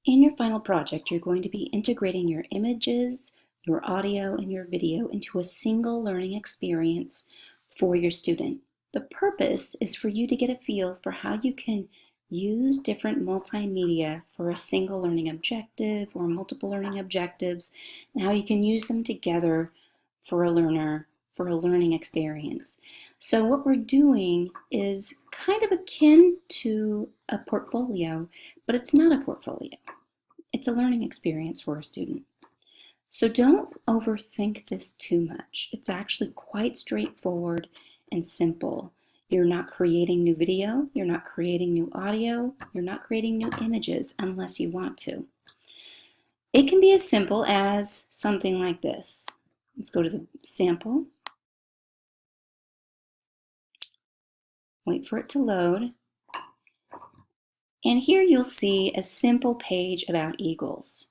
In your final project, you're going to be integrating your images, your audio, and your video into a single learning experience for your student. The purpose is for you to get a feel for how you can use different multimedia for a single learning objective or multiple learning objectives, and how you can use them together for a learner for a learning experience. So what we're doing is kind of akin to a portfolio, but it's not a portfolio. It's a learning experience for a student. So don't overthink this too much. It's actually quite straightforward and simple. You're not creating new video, you're not creating new audio, you're not creating new images unless you want to. It can be as simple as something like this. Let's go to the sample. Wait for it to load. And here you'll see a simple page about eagles.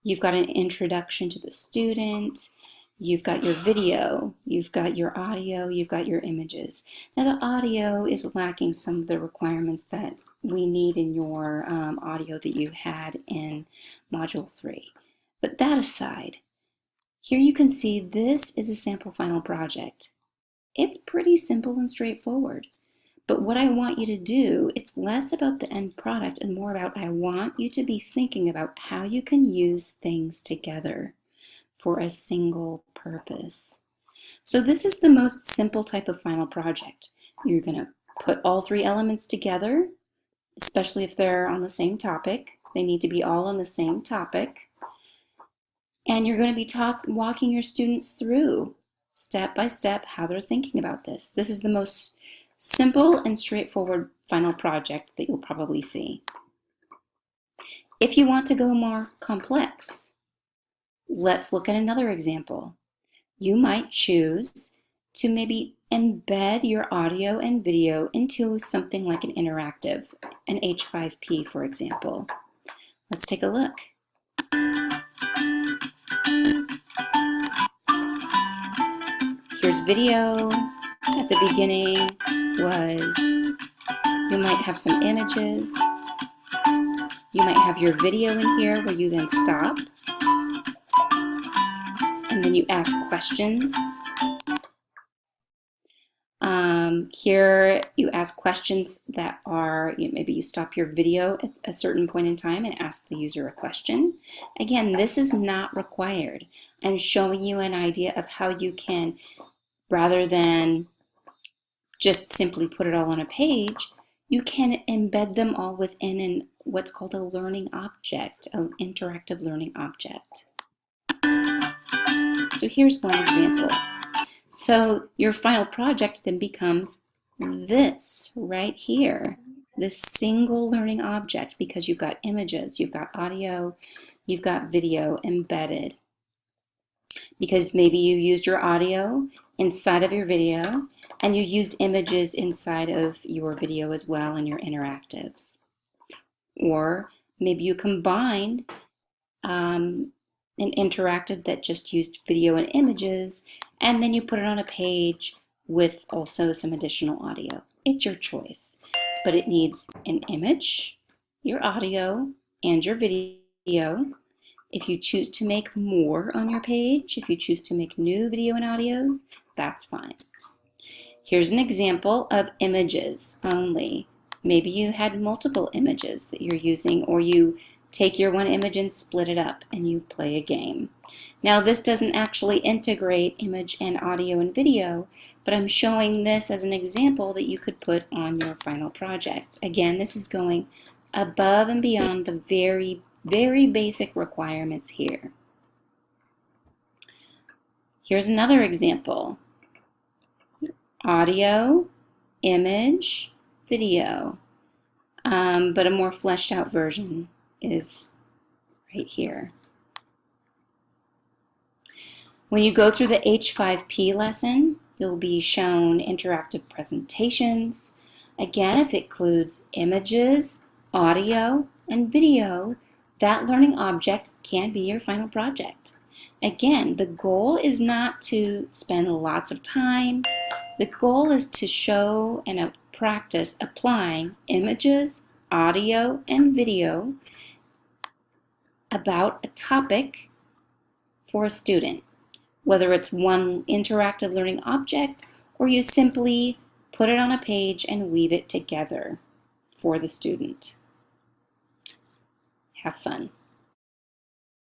You've got an introduction to the student, you've got your video, you've got your audio, you've got your images. Now the audio is lacking some of the requirements that we need in your audio that you had in Module 3. But that aside, here you can see this is a sample final project. It's pretty simple and straightforward. But what I want you to do, it's less about the end product and more about I want you to be thinking about how you can use things together for a single purpose. So this is the most simple type of final project. You're going to put all three elements together, especially if they're on the same topic. They need to be all on the same topic. And you're going to be walking your students through step by step how they're thinking about this. This is the most simple and straightforward final project that you'll probably see. If you want to go more complex, let's look at another example. You might choose to maybe embed your audio and video into something like an interactive, an H5P, for example. Let's take a look. Here's video. At the beginning you might have some images. You might have your video in here where you then stop. And then you ask questions. Here you ask questions that are, maybe you stop your video at a certain point in time and ask the user a question. Again, this is not required. I'm showing you an idea of how you can, rather than just simply put it all on a page, you can embed them all within what's called a learning object, an interactive learning object. So here's one example. So your final project then becomes this right here, this single learning object, because you've got images, you've got audio, you've got video embedded. Because maybe you used your audio inside of your video, and you used images inside of your video as well in your interactives. Or maybe you combined an interactive that just used video and images, and then you put it on a page with also some additional audio. It's your choice, but it needs an image, your audio, and your video. If you choose to make more on your page, if you choose to make new video and audio, that's fine. Here's an example of images only. Maybe you had multiple images that you're using, or you take your one image and split it up and you play a game. Now this doesn't actually integrate image and audio and video, but I'm showing this as an example that you could put on your final project. Again, this is going above and beyond the very, very basic requirements here. Here's another example. Audio, image, video, but a more fleshed out version is right here. When you go through the H5P lesson, you'll be shown interactive presentations. Again, if it includes images, audio, and video, that learning object can be your final project. Again, the goal is not to spend lots of time. The goal is to show and practice applying images, audio, and video about a topic for a student, whether it's one interactive learning object or you simply put it on a page and weave it together for the student. Have fun.